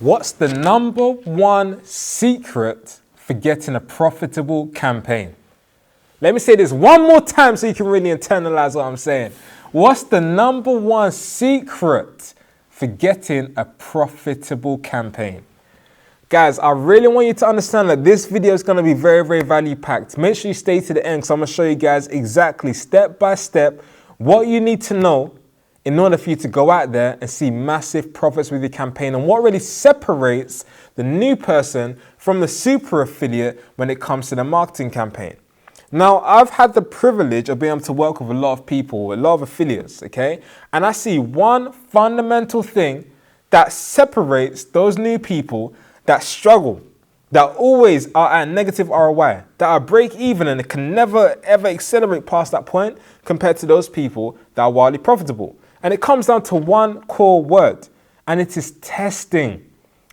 What's the number one secret for getting a profitable campaign? Let me say this one more time so you can really internalize what I'm saying. What's the number one secret for getting a profitable campaign? Guys, I really want you to understand that this video is going to be very, very value packed. Make sure you stay to the end because I'm going to show you guys exactly step by step what you need to know in order for you to go out there and see massive profits with your campaign, and what really separates the new person from the super affiliate when it comes to the marketing campaign. Now, I've had the privilege of being able to work with a lot of people, a lot of affiliates, okay? And I see one fundamental thing that separates those new people that struggle, that always are at negative ROI, that are break even and can never ever accelerate past that point compared to those people that are wildly profitable. And it comes down to one core word, and it is testing.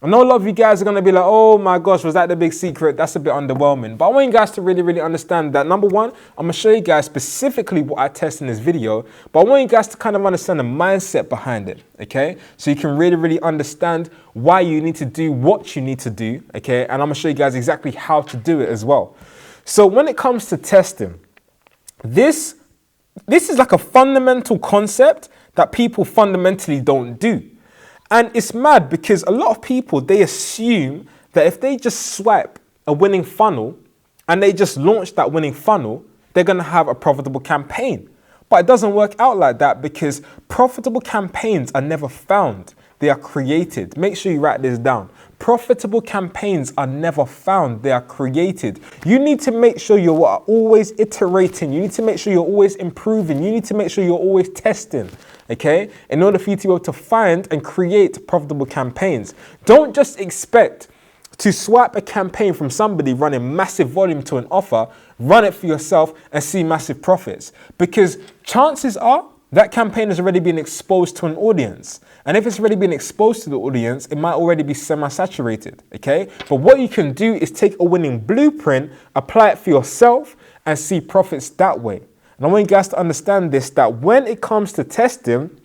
I know a lot of you guys are going to be like, oh my gosh, was that the big secret? That's a bit underwhelming. But I want you guys to really, really understand that, number one, I'm going to show you guys specifically what I test in this video, but I want you guys to kind of understand the mindset behind it, okay? So you can really, really understand why you need to do what you need to do, okay? And I'm going to show you guys exactly how to do it as well. So when it comes to testing, this is like a fundamental concept that people fundamentally don't do. And it's mad because a lot of people, they assume that if they just swipe a winning funnel and they just launch that winning funnel, they're going to have a profitable campaign. But it doesn't work out like that, because profitable campaigns are never found. They are created. Make sure you write this down. Profitable campaigns are never found. They are created. You need to make sure you are always iterating. You need to make sure you're always improving. You need to make sure you're always testing, okay? In order for you to be able to find and create profitable campaigns. Don't just expect to swipe a campaign from somebody running massive volume to an offer, run it for yourself and see massive profits. Because chances are that campaign has already been exposed to an audience. And if it's already been exposed to the audience, it might already be semi-saturated, okay? But what you can do is take a winning blueprint, apply it for yourself, and see profits that way. And I want you guys to understand this, that when it comes to testing,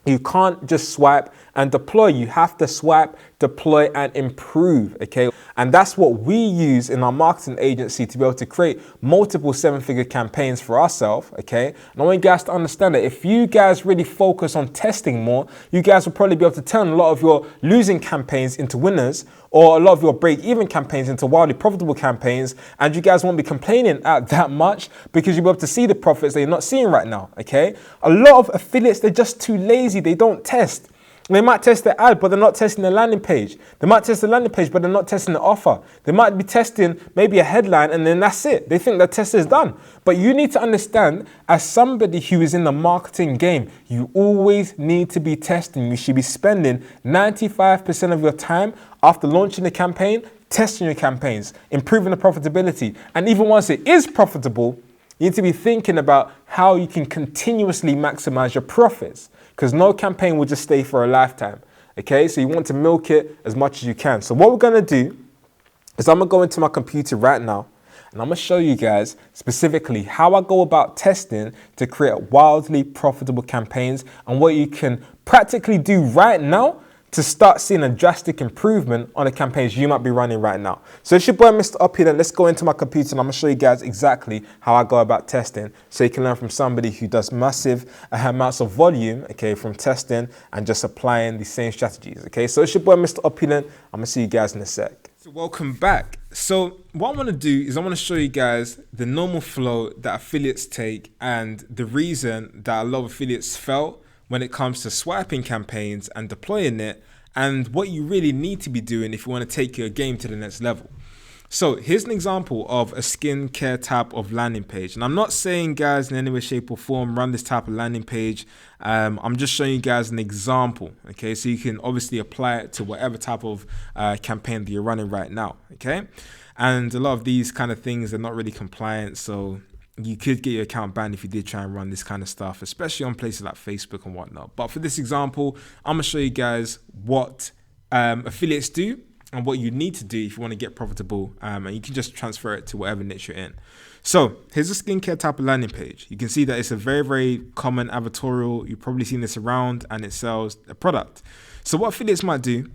you can't just swipe and deploy. You have to swipe, deploy, and improve, okay? And that's what we use in our marketing agency to be able to create multiple seven-figure campaigns for ourselves, okay? And I want you guys to understand that if you guys really focus on testing more, you guys will probably be able to turn a lot of your losing campaigns into winners, or a lot of your break-even campaigns into wildly profitable campaigns, and you guys won't be complaining at that much because you'll be able to see the profits that you're not seeing right now, okay? A lot of affiliates, they're just too lazy. They don't test. They might test the ad, but they're not testing the landing page. They might test the landing page, but they're not testing the offer. They might be testing maybe a headline, and then that's it. They think the test is done. But you need to understand, as somebody who is in the marketing game, you always need to be testing. You should be spending 95% of your time after launching a campaign, testing your campaigns, improving the profitability. And even once it is profitable, you need to be thinking about how you can continuously maximize your profits, because no campaign will just stay for a lifetime, okay? So you want to milk it as much as you can. So what we're going to do is I'm going to go into my computer right now, and I'm going to show you guys specifically how I go about testing to create wildly profitable campaigns, and what you can practically do right now to start seeing a drastic improvement on the campaigns you might be running right now. So it's your boy, Mr. Opulent. Let's go into my computer and I'm gonna show you guys exactly how I go about testing, so you can learn from somebody who does massive amounts of volume, okay, from testing and just applying the same strategies, okay? So it's your boy, Mr. Opulent. I'm gonna see you guys in a sec. So welcome back. So what I wanna do is I wanna show you guys the normal flow that affiliates take, and the reason that a lot of affiliates fail when it comes to swiping campaigns and deploying it, and what you really need to be doing if you want to take your game to the next level. So here's an example of a skincare type of landing page. And I'm not saying, guys, in any way, shape or form, run this type of landing page. I'm just showing you guys an example, okay? So you can obviously apply it to whatever type of campaign that you're running right now, okay? And a lot of these kind of things are not really compliant, so you could get your account banned if you did try and run this kind of stuff, especially on places like Facebook and whatnot. But for this example, I'm gonna show you guys what affiliates do and what you need to do if you want to get profitable, and you can just transfer it to whatever niche you're in. So here's a skincare type of landing page. You can see that it's a very, very common advertorial. You've probably seen this around, and it sells a product. So what affiliates might do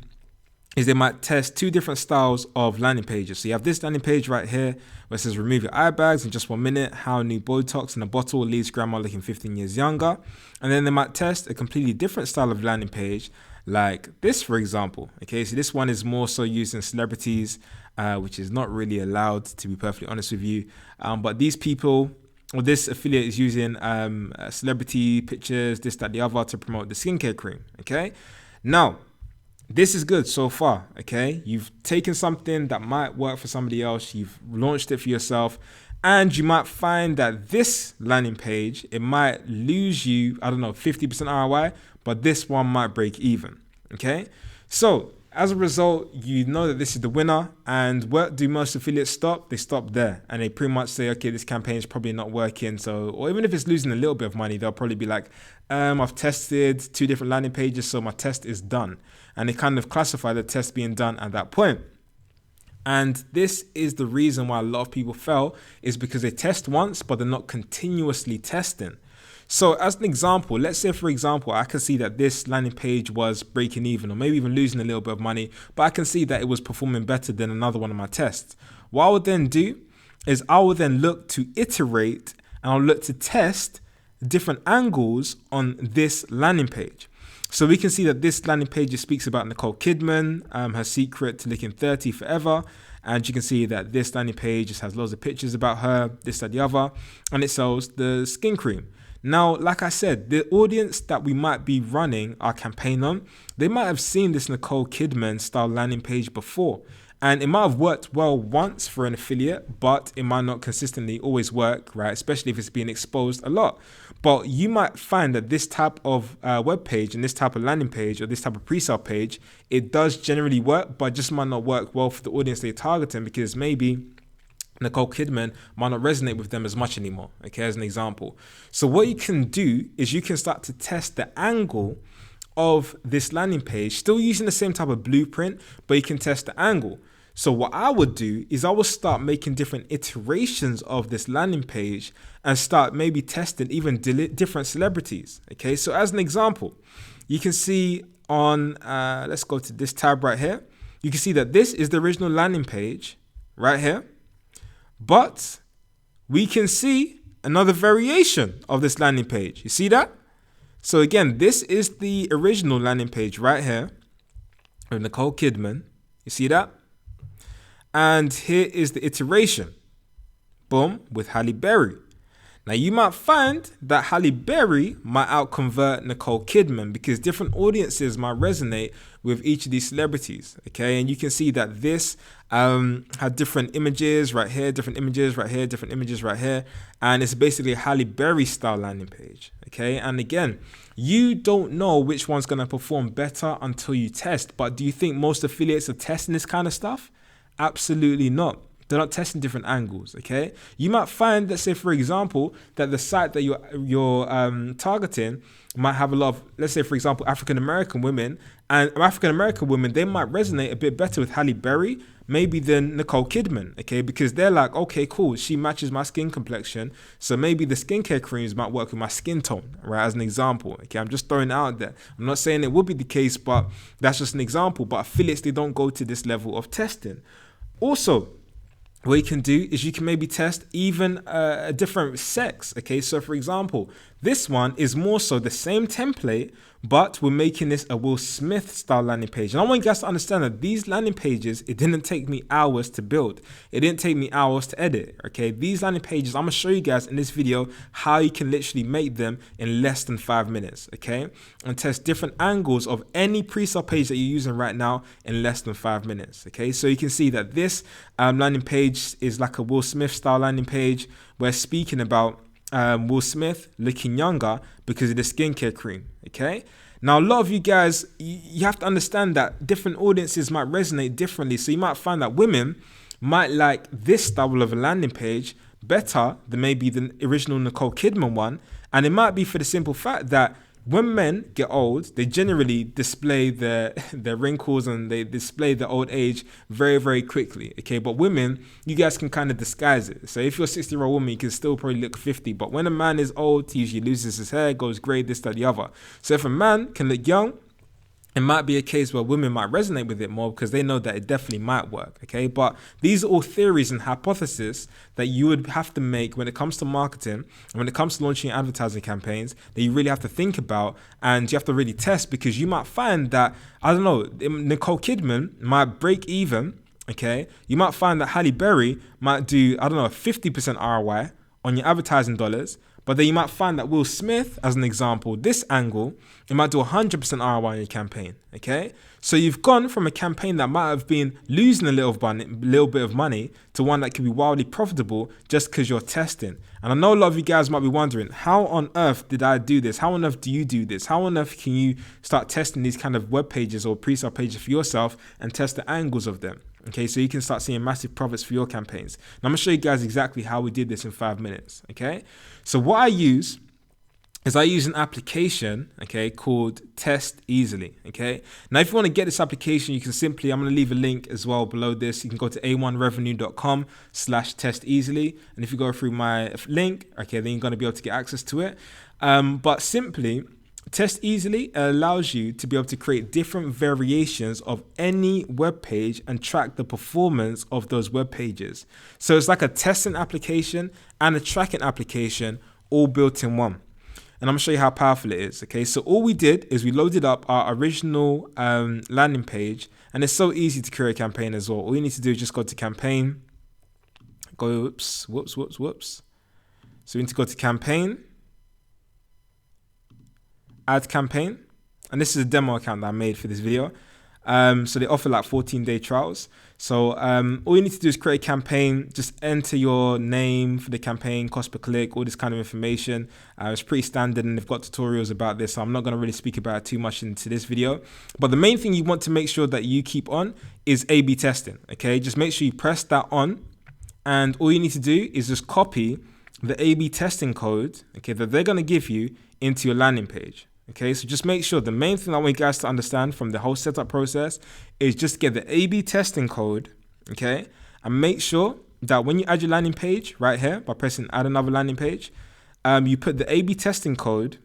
is they might test two different styles of landing pages. So you have this landing page right here where it says remove your eye bags in just 1 minute, how new Botox in a bottle leaves grandma looking 15 years younger. And then they might test a completely different style of landing page like this, for example. Okay, so this one is more so used in celebrities, which is not really allowed, to be perfectly honest with you. But these people, or this affiliate is using celebrity pictures, this, that, the other to promote the skincare cream. Okay, now this is good so far. Okay, you've taken something that might work for somebody else, you've launched it for yourself, and you might find that this landing page, it might lose you, I don't know, 50% ROI, but this one might break even. Okay, so as a result, you know that this is the winner. And where do most affiliates stop? They stop there and they pretty much say, okay, this campaign is probably not working. So, or even if it's losing a little bit of money, they'll probably be like, I've tested 2 different landing pages, so my test is done. And they kind of classify the test being done at that point. And this is the reason why a lot of people fail, is because they test once, but they're not continuously testing. So as an example, let's say, for example, I can see that this landing page was breaking even or maybe even losing a little bit of money, but I can see that it was performing better than another one of my tests. What I would then do is I will then look to iterate and I'll look to test different angles on this landing page. So we can see that this landing page speaks about Nicole Kidman, her secret to looking 30 forever. And you can see that this landing page just has loads of pictures about her, this, that, the other, and it sells the skin cream. Now, like I said, the audience that we might be running our campaign on, they might have seen this Nicole Kidman style landing page before. And it might have worked well once for an affiliate, but it might not consistently always work, right? Especially if it's being exposed a lot. But you might find that this type of web page and this type of landing page or this type of pre-sale page, it does generally work, but just might not work well for the audience they're targeting, because maybe Nicole Kidman might not resonate with them as much anymore, okay, as an example. So what you can do is you can start to test the angle of this landing page, still using the same type of blueprint, but you can test the angle. So what I would do is I will start making different iterations of this landing page and start maybe testing even different celebrities, okay? So as an example, you can see on, let's go to this tab right here. You can see that this is the original landing page right here. But we can see another variation of this landing page. You see that? So again, this is the original landing page right here with Nicole Kidman. You see that? And here is the iteration. Boom, with Halle Berry. Now you might find that Halle Berry might outconvert Nicole Kidman because different audiences might resonate with each of these celebrities, okay? And you can see that this had different images right here, different images right here, different images right here, and it's basically a Halle Berry style landing page, okay? And again, you don't know which one's gonna perform better until you test, but do you think most affiliates are testing this kind of stuff? Absolutely not. They're not testing different angles, okay? You might find, let's say, for example, that the site that you're targeting might have a lot of, let's say, for example, African-American women. And African-American women, they might resonate a bit better with Halle Berry, maybe than Nicole Kidman, okay? Because they're like, okay, cool, she matches my skin complexion, so maybe the skincare creams might work with my skin tone, right, as an example, okay? I'm just throwing it out there. I'm not saying it would be the case, but that's just an example. But affiliates, they don't go to this level of testing. Also, what you can do is you can maybe test even a different sex, okay? So for example, this one is more so the same template, but we're making this a Will Smith style landing page. And I want you guys to understand that these landing pages, it didn't take me hours to build. It didn't take me hours to edit, okay? These landing pages, I'm gonna show you guys in this video how you can literally make them in less than 5 minutes, okay? And test different angles of any pre-sale page that you're using right now in less than 5 minutes, okay? So you can see that this landing page is like a Will Smith style landing page. We're speaking about Will Smith looking younger because of the skincare cream, okay? Now, a lot of you guys, you have to understand that different audiences might resonate differently. So you might find that women might like this style of a landing page better than maybe the original Nicole Kidman one. And it might be for the simple fact that when men get old, they generally display their wrinkles and they display their old age very, very quickly, okay? But women, you guys can kind of disguise it. So if you're a 60-year-old woman, you can still probably look 50. But when a man is old, he usually loses his hair, goes grey, this, that, the other. So if a man can look young, it might be a case where women might resonate with it more because they know that it definitely might work, okay? But these are all theories and hypotheses that you would have to make when it comes to marketing and when it comes to launching advertising campaigns that you really have to think about and you have to really test, because you might find that, I don't know, Nicole Kidman might break even, okay? You might find that Halle Berry might do, I don't know, a 50% ROI on your advertising dollars. But then you might find that Will Smith, as an example, this angle, it might do 100% ROI on your campaign, okay? So you've gone from a campaign that might have been losing a little bit of money to one that could be wildly profitable just because you're testing. And I know a lot of you guys might be wondering, how on earth did I do this? How on earth do you do this? How on earth can you start testing these kind of web pages or pre-sale pages for yourself and test the angles of them? Okay, so you can start seeing massive profits for your campaigns. And I'm gonna show you guys exactly how we did this in 5 minutes, okay? So what I use is an application, okay, called Test Easily, okay? Now, if you wanna get this application, you can simply, I'm gonna leave a link as well below this. You can go to a1revenue.com/test easily. And if you go through my link, okay, then you're gonna be able to get access to it. But simply, Test Easily allows you to be able to create different variations of any web page and track the performance of those web pages. So it's like a testing application and a tracking application all built in one. And I'm gonna show you how powerful it is, okay? So all we did is we loaded up our original landing page, and it's so easy to create a campaign as well. All you need to do is just go to campaign, whoops. So we need to go to campaign, add campaign, and this is a demo account that I made for this video. So they offer like 14-day trials. So all you need to do is create a campaign, just enter your name for the campaign, cost per click, all this kind of information. It's pretty standard, and they've got tutorials about this, so I'm not gonna really speak about it too much into this video. But the main thing you want to make sure that you keep on is A/B testing, okay? Just make sure you press that on, and all you need to do is just copy the A/B testing code, okay, that they're gonna give you into your landing page. Okay, so just make sure, the main thing I want you guys to understand from the whole setup process is just get the A/B testing code, okay? And make sure that when you add your landing page right here by pressing add another landing page, you put the A/B testing code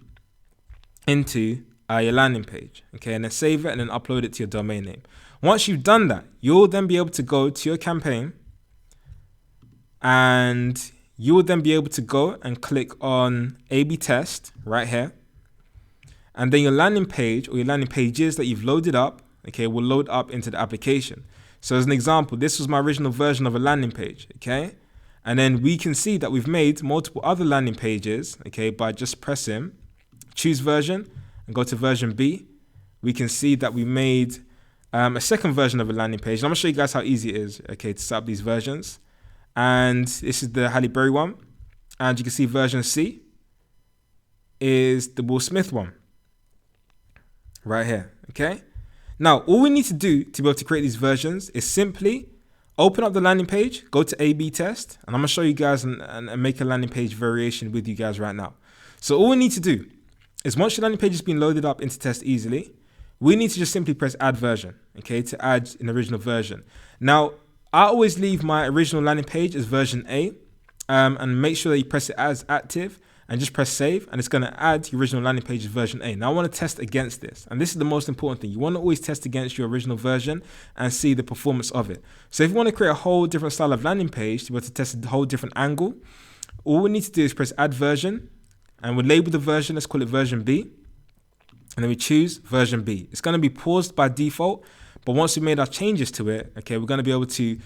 into your landing page, okay? And then save it and then upload it to your domain name. Once you've done that, you'll then be able to go to your campaign, and you will then be able to go and click on A/B test right here. And then your landing page or your landing pages that you've loaded up, okay, will load up into the application. So as an example, this was my original version of a landing page, okay? And then we can see that we've made multiple other landing pages, okay, by just pressing choose version and go to version B. We can see that we made a second version of a landing page. And I'm gonna show you guys how easy it is, okay, to set up these versions. And this is the Halle Berry one. And you can see version C is the Will Smith one. Right here, okay? Now, all we need to do to be able to create these versions is simply open up the landing page, go to A/B test, and I'm gonna show you guys and make a landing page variation with you guys right now. So all we need to do is, once your landing page has been loaded up into Test Easily, we need to just simply press add version, okay, to add an original version. Now, I always leave my original landing page as version A, and make sure that you press it as active, and just press save, and it's going to add your original landing page as version A. Now I want to test against this, and this is the most important thing. You want to always test against your original version and see the performance of it. So if you want to create a whole different style of landing page to be able to test a whole different angle, all we need to do is press add version, and we'll label the version, let's call it version B, and then we choose version B. It's going to be paused by default, but once we made our changes to it, okay, we're going to be able to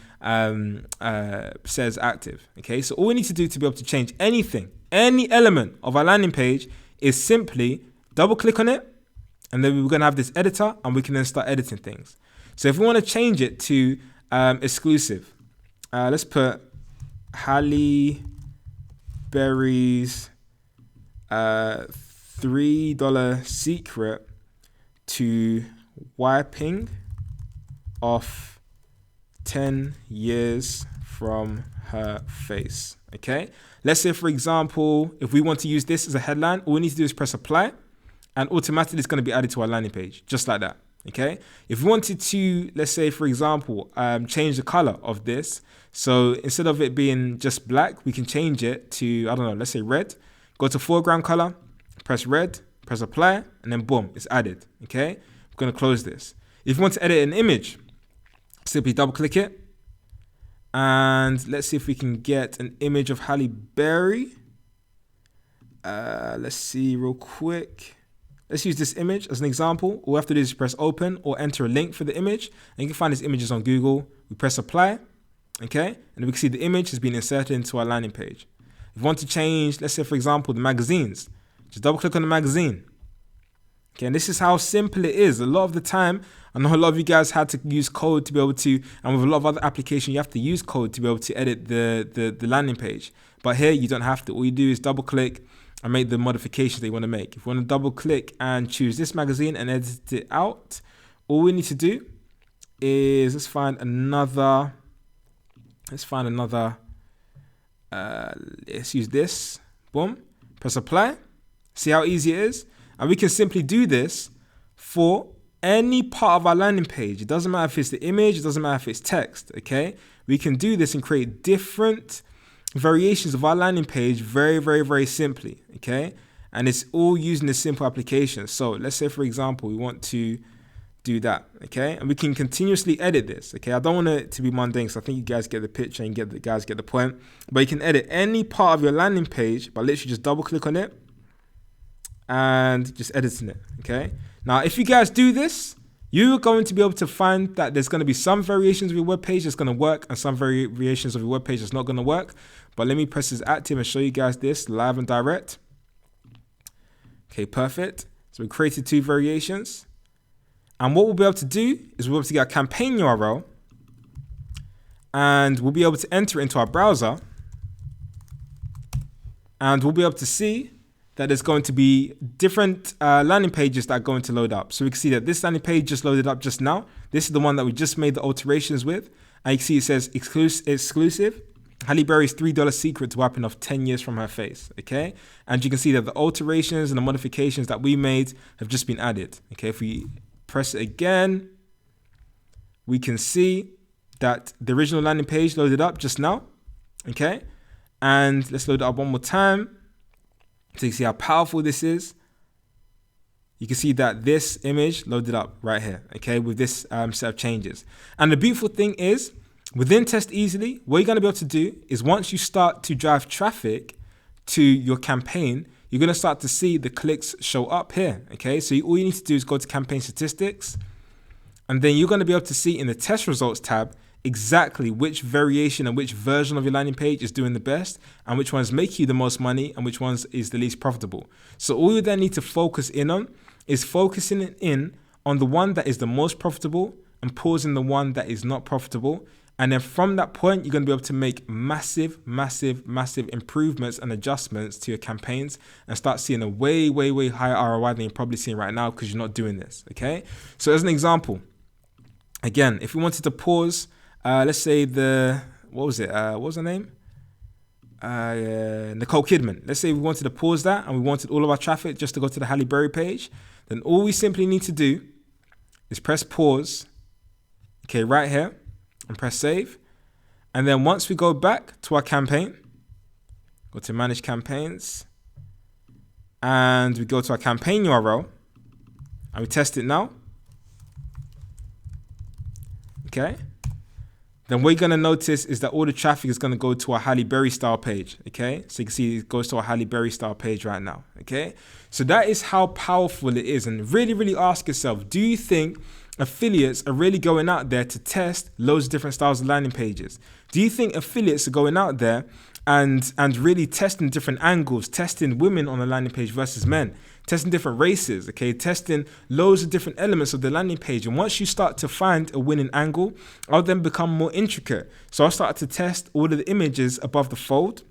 set as active, okay? So all we need to do to be able to change anything, any element of our landing page, is simply double click on it, and then we're going to have this editor, and we can then start editing things. So if we want to change it to exclusive, let's put Halle Berry's $3 secret to wiping off 10 years from her face, okay? Let's say, for example, if we want to use this as a headline, all we need to do is press apply, and automatically it's going to be added to our landing page, just like that, okay? If we wanted to, let's say, for example, change the color of this, so instead of it being just black, we can change it to, I don't know, let's say red. Go to foreground color, press red, press apply, and then boom, it's added, okay? We're going to close this. If you want to edit an image, simply double click it. And let's see if we can get an image of Halle Berry. Let's see real quick. Let's use this image as an example. All we have to do is press open or enter a link for the image. And you can find these images on Google. We press apply. Okay. And we can see the image has been inserted into our landing page. If you want to change, let's say, for example, the magazines, just double click on the magazine. Okay, and this is how simple it is. A lot of the time, I know a lot of you guys had to use code to be able to, and with a lot of other applications, you have to use code to be able to edit the landing page. But here, you don't have to. All you do is double click and make the modifications that you want to make. If you want to double click and choose this magazine and edit it out, all we need to do is let's find another, let's use this, boom, press apply. See how easy it is? And we can simply do this for any part of our landing page. It doesn't matter if it's the image, it doesn't matter if it's text, okay? We can do this and create different variations of our landing page very, very, very simply, okay? And it's all using this simple application. So let's say, for example, we want to do that, okay? And we can continuously edit this, okay? I don't want it to be mundane, so I think you guys get the picture and you guys get the point. But you can edit any part of your landing page by literally just double click on it and just editing it, okay? Now, if you guys do this, you're going to be able to find that there's going to be some variations of your web page that's going to work and some variations of your web page that's not going to work. But let me press this active and show you guys this live and direct. Okay, perfect. So we created 2 variations. And what we'll be able to do is we'll be able to get a campaign URL and we'll be able to enter it into our browser and we'll be able to see that there's going to be different landing pages that are going to load up. So we can see that this landing page just loaded up just now. This is the one that we just made the alterations with. And you can see it says exclusive. Halle Berry's $3 secret to wiping off 10 years from her face, okay? And you can see that the alterations and the modifications that we made have just been added, okay? If we press it again, we can see that the original landing page loaded up just now, okay? And let's load it up one more time. So you see how powerful this is. You can see that this image loaded up right here, okay, with this set of changes. And the beautiful thing is, within Test Easily, what you're going to be able to do is once you start to drive traffic to your campaign, you're going to start to see the clicks show up here, okay? So all you need to do is go to campaign statistics, and then you're going to be able to see in the test results tab exactly which variation and which version of your landing page is doing the best and which ones make you the most money and which ones is the least profitable. So all you then need to focus in on is focusing in on the one that is the most profitable and pausing the one that is not profitable. And then from that point, you're going to be able to make massive, massive, massive improvements and adjustments to your campaigns and start seeing a way, way, way higher ROI than you're probably seeing right now because you're not doing this, okay? So as an example, again, if we wanted to pause, let's say what was her name? Nicole Kidman. Let's say we wanted to pause that and we wanted all of our traffic just to go to the Halle Berry page. Then all we simply need to do is press pause, okay, right here, and press save. And then once we go back to our campaign, go to manage campaigns, and we go to our campaign URL, and we test it now, okay? Then what you're going to notice is that all the traffic is going to go to our Halle Berry style page, okay? So you can see it goes to our Halle Berry style page right now, okay? So that is how powerful it is. And really, really ask yourself, do you think affiliates are really going out there to test loads of different styles of landing pages? Do you think affiliates are going out there and really testing different angles, testing women on the landing page versus men, testing different races, okay, testing loads of different elements of the landing page? And once you start to find a winning angle, I'll then become more intricate. So I'll start to test all of the images above the fold,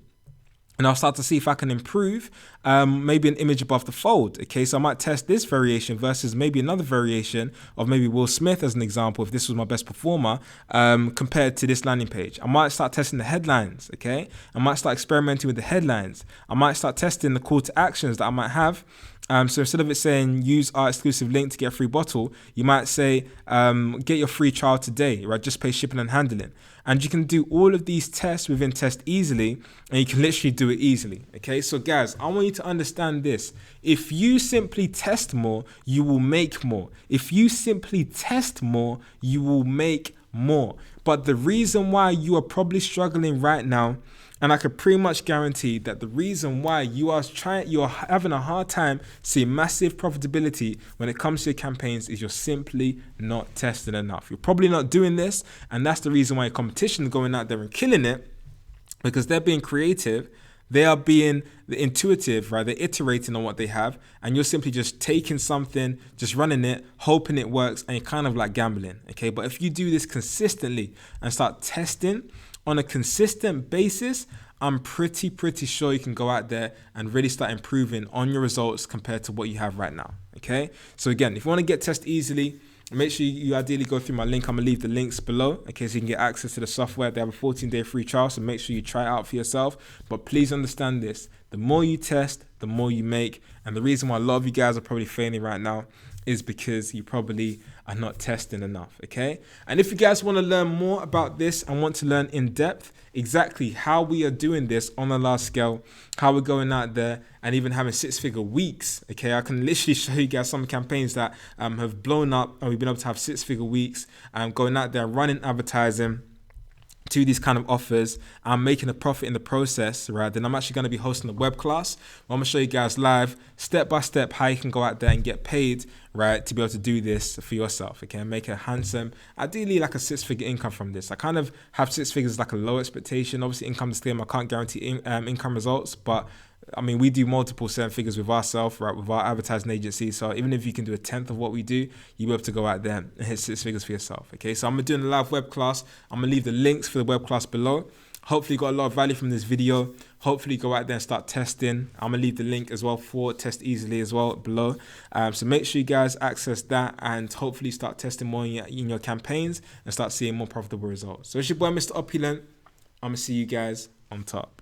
and I'll start to see if I can improve maybe an image above the fold. Okay, so I might test this variation versus maybe another variation of maybe Will Smith as an example, if this was my best performer, compared to this landing page. I might start testing the headlines, okay? I might start experimenting with the headlines. I might start testing the call to actions that I might have. So instead of it saying use our exclusive link to get a free bottle, you might say get your free trial today, right? Just pay shipping and handling. And you can do all of these tests within Test Easily, and you can literally do it easily. Okay, so guys, I want you to understand this. If you simply test more, you will make more. If you simply test more, you will make more. But the reason why you are probably struggling right now, and I could pretty much guarantee that the reason why you're having a hard time seeing massive profitability when it comes to your campaigns is you're simply not testing enough. You're probably not doing this, and that's the reason why your competition is going out there and killing it, because they're being creative. They are being intuitive, right? They're iterating on what they have, and you're simply just taking something, just running it, hoping it works, and you're kind of like gambling, okay? But if you do this consistently and start testing on a consistent basis, I'm pretty sure you can go out there and really start improving on your results compared to what you have right now, okay? So again, if you want to get Test Easily, make sure you ideally go through my link. I'm going to leave the links below, okay, so you can get access to the software. They have a 14-day free trial, so make sure you try it out for yourself. But please understand this. The more you test, the more you make. And the reason why a lot of you guys are probably failing right now is because you probably are not testing enough, okay? And if you guys want to learn more about this and want to learn in depth exactly how we are doing this on a large scale, how we're going out there and even having 6-figure weeks, okay? I can literally show you guys some campaigns that have blown up, and we've been able to have 6-figure weeks, going out there running advertising to these kind of offers. I'm making a profit in the process, right? Then I'm actually going to be hosting a web class where I'm going to show you guys live, step by step, how you can go out there and get paid, right, to be able to do this for yourself, okay, and make a handsome, ideally like a 6-figure income from this. I kind of have 6 figures like a low expectation. Obviously, income disclaimer, I can't guarantee income results, but I mean, we do multiple 7 figures with ourselves, right, with our advertising agency. So even if you can do a 10th of what we do, you'll be able to go out there and hit 6 figures for yourself, okay? So I'm doing a live web class. I'm going to leave the links for the web class below. Hopefully you got a lot of value from this video. Hopefully go out there and start testing. I'm going to leave the link as well for Test Easily as well below. So make sure you guys access that and hopefully start testing more in your campaigns and start seeing more profitable results. So it's your boy, Mr. Opulent. I'm going to see you guys on top.